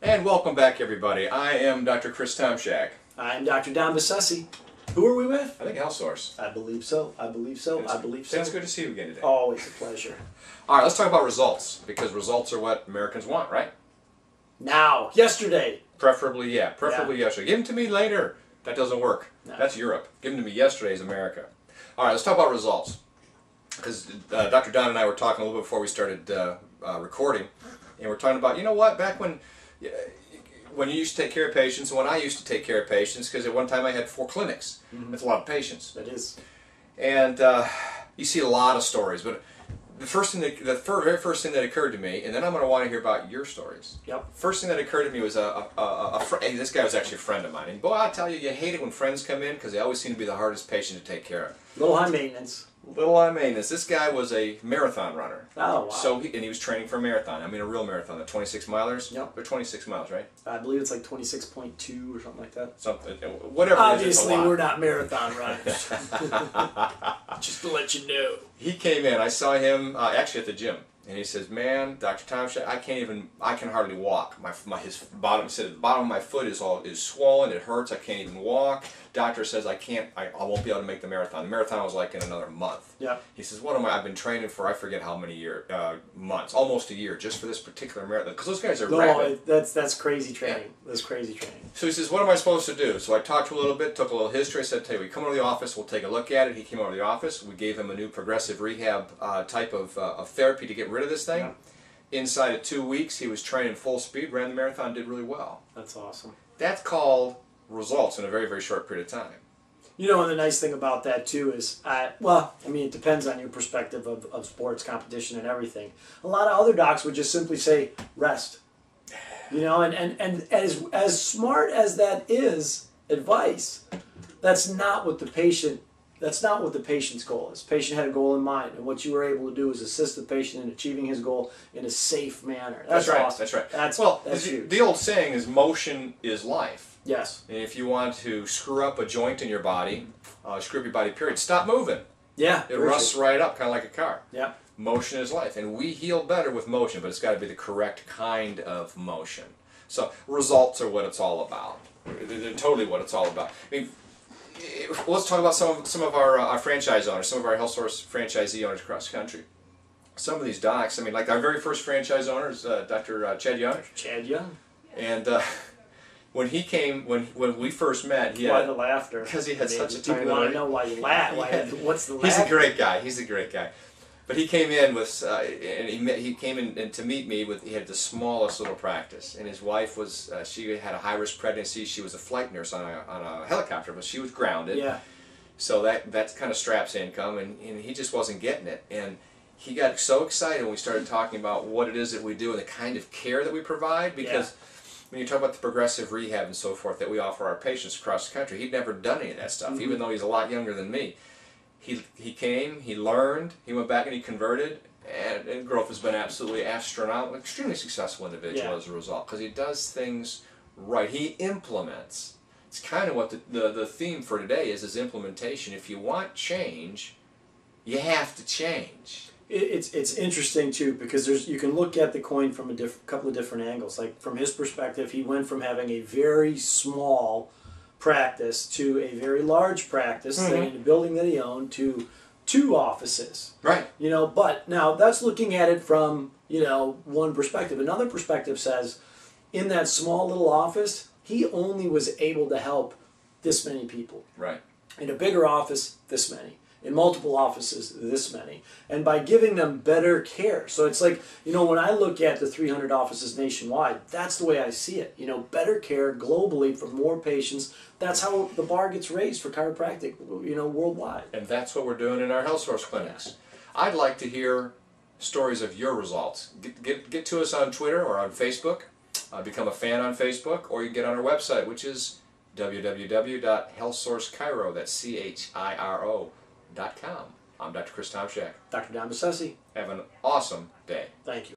And welcome back, everybody. I am Dr. Chris Tomczak. I'm Dr. Don Bassesi. Who are we with? I think Health Source. I believe so. I believe so. I believe so. It's good to see you again today. Always a pleasure. All right, let's talk about results, because results are what Americans want, right? Now, yesterday. Preferably, yeah. Preferably yesterday. Give them to me later. That doesn't work. No. That's Europe. Give them to me yesterday is America. All right, let's talk about results. Because Dr. Don and I were talking a little bit before we started recording, and we're talking about, you know what, back when you used to take care of patients, and when I used to take care of patients, because at one time I had 4 clinics. That's a lot of patients. That is. And you see a lot of stories, but the very first thing that occurred to me, and then I'm going to want to hear about your stories. Yep. First thing that occurred to me was hey, this guy was actually a friend of mine, and boy, I tell you, you hate it when friends come in because they always seem to be the hardest patient to take care of. Little high maintenance. Little high maintenance. This guy was a marathon runner. Oh, wow. So he was training for a marathon. I mean, a real marathon, the 26 milers. Yep. They're 26 miles, right? I believe it's like 26.2 or something like that. Something, whatever. Obviously, it is, we're not marathon runners. Just to let you know. He came in. I saw him actually at the gym, and he says, "Man, Dr. Tomczak, I can hardly walk. He said the bottom of my foot is swollen. It hurts. I can't even walk. Doctor says I won't be able to make the marathon. The marathon was like in another month." Yeah. He says, I've been training for I forget how many months, almost a year, just for this particular marathon. Because those guys are rapid. That's crazy training. Yeah. That's crazy training. So he says, what am I supposed to do? So I talked to him a little bit, took a little history. I said, tell you, we come over to the office, we'll take a look at it. He came over to the office. We gave him a new progressive rehab type of therapy to get rid of this thing. Yeah. Inside of 2 weeks, he was training full speed, ran the marathon, did really well. That's awesome. That's called results in a very, very short period of time. You know, and the nice thing about that too is, it depends on your perspective of sports competition and everything. A lot of other docs would just simply say, rest. You know, and as smart as that is advice, that's not what the patient's goal is. The patient had a goal in mind, and what you were able to do is assist the patient in achieving his goal in a safe manner. That's right. Awesome. That's right. That's huge. The old saying is motion is life. Yes. And if you want to screw up a joint in your body, screw up your body, period, stop moving. Yeah. It rusts right up, kind of like a car. Yeah. Motion is life. And we heal better with motion, but it's got to be the correct kind of motion. So results are what it's all about. They're totally what it's all about. I mean, let's talk about some of our franchise owners, some of our Health Source franchisee owners across the country. Some of these docs, I mean, like our very first franchise owner is Dr. Chad Young. Chad Young. And when he came, when we first met, why the laughter? Because he had such a tiny. People want to know why you laugh. What's the laughter? He's a great guy. He's a great guy. But he came in with, and he came in to meet me with. He had the smallest little practice, and his wife was. She had a high-risk pregnancy. She was a flight nurse on a helicopter, but she was grounded. Yeah. So that kind of straps income, and he just wasn't getting it, and he got so excited when we started talking about what it is that we do and the kind of care that we provide, because. Yeah. When you talk about the progressive rehab and so forth that we offer our patients across the country, he'd never done any of that stuff, even though he's a lot younger than me. He came, he learned, he went back and he converted, and growth has been absolutely astronomical, extremely successful individual as a result, because he does things right. He implements. It's kind of what the theme for today is implementation. If you want change, you have to change. It's interesting too, because you can look at the coin from a couple of different angles. Like from his perspective, he went from having a very small practice to a very large practice in a building that he owned to 2 offices. Right. You know, but now that's looking at it from, one perspective. Another perspective says, in that small little office, he only was able to help this many people. Right. In a bigger office, this many. In multiple offices, this many. And by giving them better care. So it's like, when I look at the 300 offices nationwide, that's the way I see it. Better care globally for more patients. That's how the bar gets raised for chiropractic, worldwide. And that's what we're doing in our Health Source clinics. I'd like to hear stories of your results. Get to us on Twitter or on Facebook. Become a fan on Facebook, or you can get on our website, which is www.healthsourcechiro, that's CHIRO.com. I'm Dr. Chris Tomczak. Dr. Don Bassesi. Have an awesome day. Thank you.